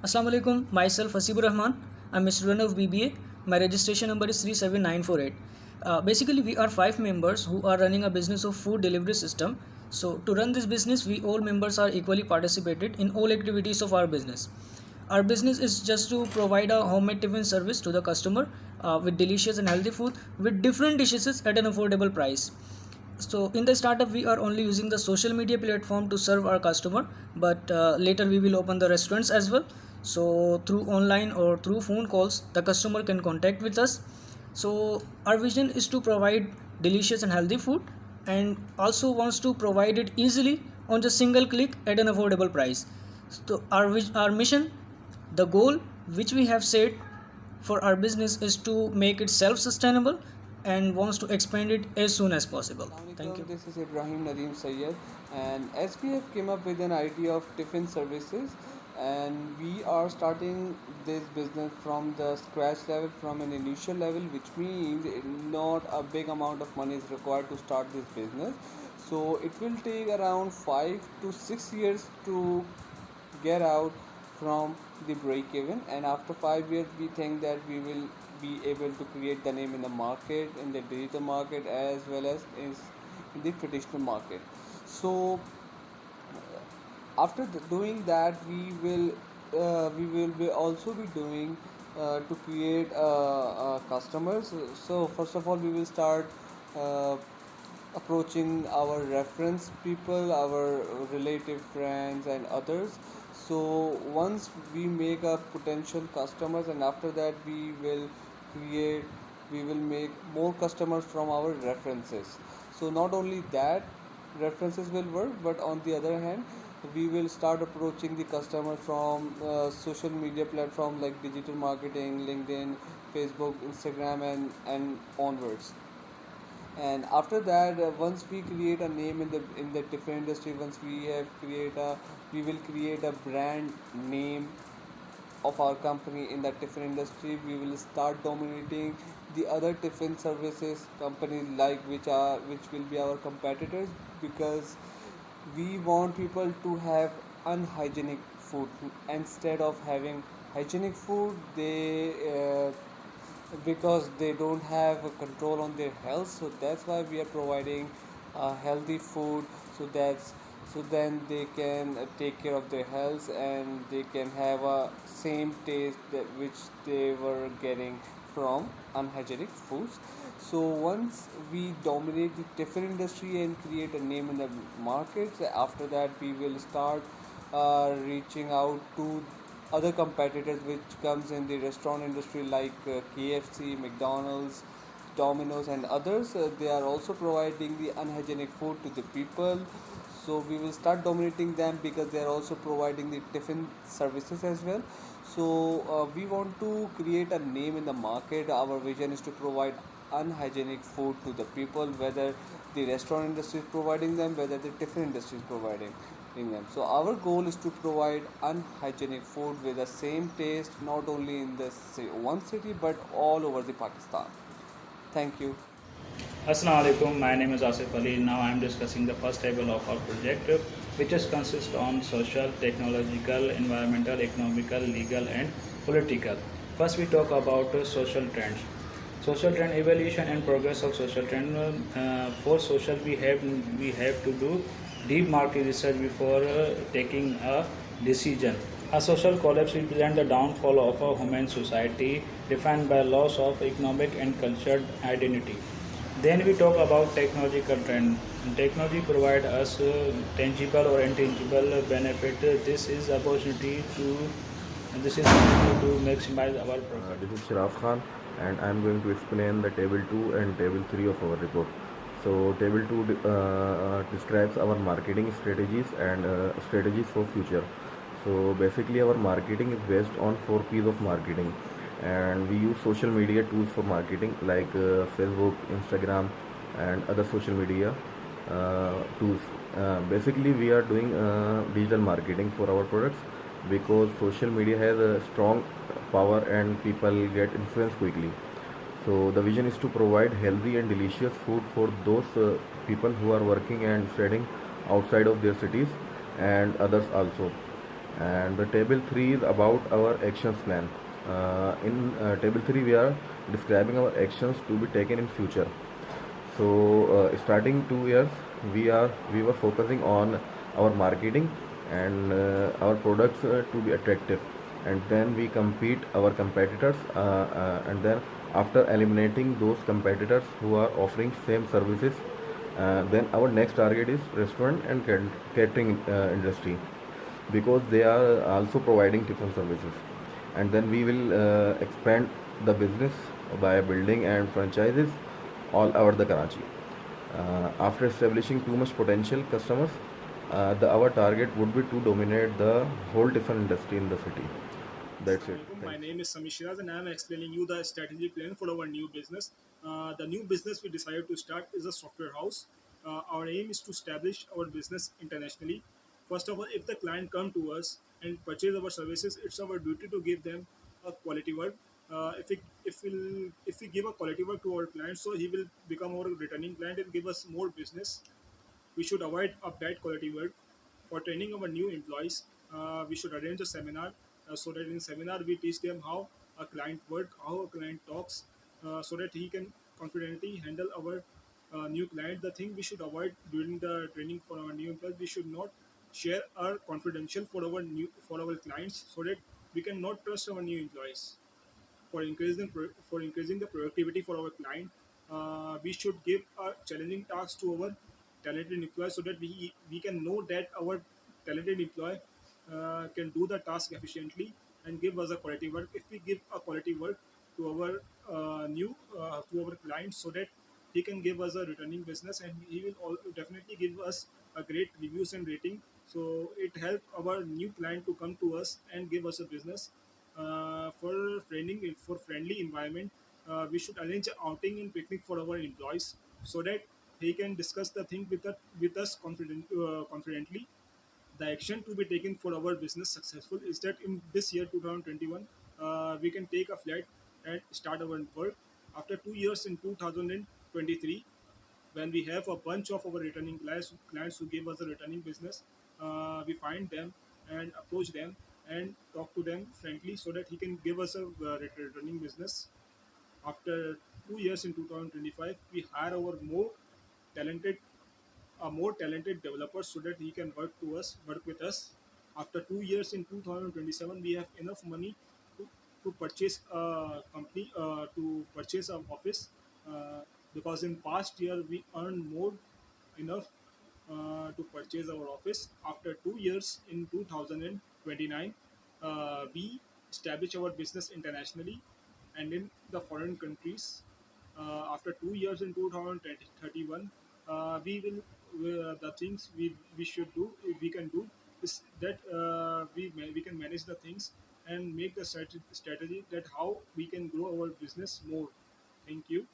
Assalamu alaikum, myself Hasibur Rahman. I'm a student of BBA. My registration number is 37948. Basically, we are five members who are running a business of food delivery system. So, to run this business, we all members are equally participated in all activities of our business. Our business is just to provide a homemade tiffin service to the customer with delicious and healthy food with different dishes at an affordable price. So in the startup we are only using the social media platform to serve our customer, but later we will open the restaurants as well. So through online or through phone calls the customer can contact with us. So our vision is to provide delicious and healthy food, and also wants to provide it easily on just single click at an affordable price. So our mission, the goal which we have set for our business is to make it self sustainable and wants to expand it as soon as possible. Thank you. This is Ibrahim Nadeem Sayyed, and SPF came up with an idea of tiffin services, and we are starting this business from the scratch level, from an initial level, which means not a big amount of money is required to start this business. So it will take around 5 to 6 years to get out from the break even, and after 5 years we think that we will be able to create the name in the market, in the digital market, as well as in the traditional market. So after doing that, we will be also be doing to create customers. So first of all, we will start uh, approaching our reference people, our relative friends and others. So once we make a potential customers, and after that create we will make more customers from our references. So not only that references will work, but on the other hand we will start approaching the customer from social media platform like digital marketing, LinkedIn, Facebook, Instagram, and onwards. And after that, once we create a name in the different industry, once we will create a brand name of our company in that tiffin industry. We will start dominating the other tiffin services companies, like which will be our competitors, because we want people to have unhygienic food instead of having hygienic food. Because they don't have a control on their health, so that's why we are providing healthy food, so that's so then they can take care of their health, and they can have a same taste that which they were getting from unhygienic foods. So once we dominate the tiffin industry and create a name in the markets, after that we will start reaching out to other competitors which comes in the restaurant industry, like KFC, McDonald's, Domino's and others. They are also providing the unhygienic food to the people. So we will start dominating them because they are also providing the tiffin services as well. So we want to create a name in the market. Our vision is to provide unhygienic food to the people, whether the restaurant industry is providing them, whether the tiffin industry is providing them. So our goal is to provide unhygienic food with the same taste, not only in the one city but all over the Pakistan. Thank you. Assalamu alaikum. My name is Asif Ali. Now I am discussing the first table of our project, which is consist on social, technological, environmental, economical, legal, and political. First, we talk about social trends. Social trend evolution and progress of social trend. For social, we have to do deep market research before taking a decision. A social collapse represents the downfall of a human society defined by loss of economic and cultural identity. Then we talk about technological trend. Technology provides us tangible or intangible benefit. This is opportunity to maximize our profit. This is Sharaf Khan, and I am going to explain the table 2 and table 3 of our report. So table 2 describes our marketing strategies and strategies for future. So basically our marketing is based on 4 P's of marketing, and we use social media tools for marketing like Facebook, Instagram and other social media tools. Basically we are doing digital marketing for our products, because social media has a strong power and people get influenced quickly. So the vision is to provide healthy and delicious food for those people who are working and studying outside of their cities, and others also. And the table 3 is about our actions plan. In table 3 we are describing our actions to be taken in future. So starting 2 years we were focusing on our marketing and our products to be attractive, and then we compete our competitors, and then after eliminating those competitors who are offering same services, then our next target is restaurant and catering industry, because they are also providing different services. And then we will expand the business by building and franchises all over the Karachi. After establishing too much potential customers, our target would be to dominate the whole different industry in the city. That's it. Assalamualaikum. My Thanks. name is Samir Shiraz and I am explaining you the strategy plan for our new business. The new business we decided to start is a software house. Our aim is to establish our business internationally. First of all, if the client come to us and purchase our services, it's our duty to give them a quality work. If we give a quality work to our client, so he will become our returning client and give us more business. We should avoid a bad quality work. For training our new employees, we should arrange a seminar so that in seminar we teach them how a client work, how a client talks, so that he can confidently handle our new client. The thing we should avoid during the training for our new employees, we should not share our confidential for our clients, so that we cannot trust our new employees. For increasing the productivity for our client, we should give a challenging task to our talented employee, so that we can know that our talented employee can do the task efficiently and give us a quality work. If we give a quality work to our to our client, so that he can give us a returning business, and he will definitely give us a great reviews and rating, so it help our new client to come to us and give us a business. For friendly environment, we should arrange an outing and picnic for our employees, so that he can discuss the thing with us confidently. The action to be taken for our business successful is that in this year 2021, we can take a flight and start our work. After 2 years in 2023, when we have a bunch of our returning clients who give us a returning business, we find them and approach them and talk to them frankly, so that he can give us a returning business. After 2 years in 2025, we hire our talented more talented developers, so that he can work with us. After 2 years in 2027, we have enough money to, to purchase a company, to purchase an office, because in past year we earned more enough to purchase our office. After 2 years in 2029, we establish our business internationally and in the foreign countries. After 2 years in 2031, the things we should do, we can do, is that we can manage the things and make the strategy that how we can grow our business more. Thank you.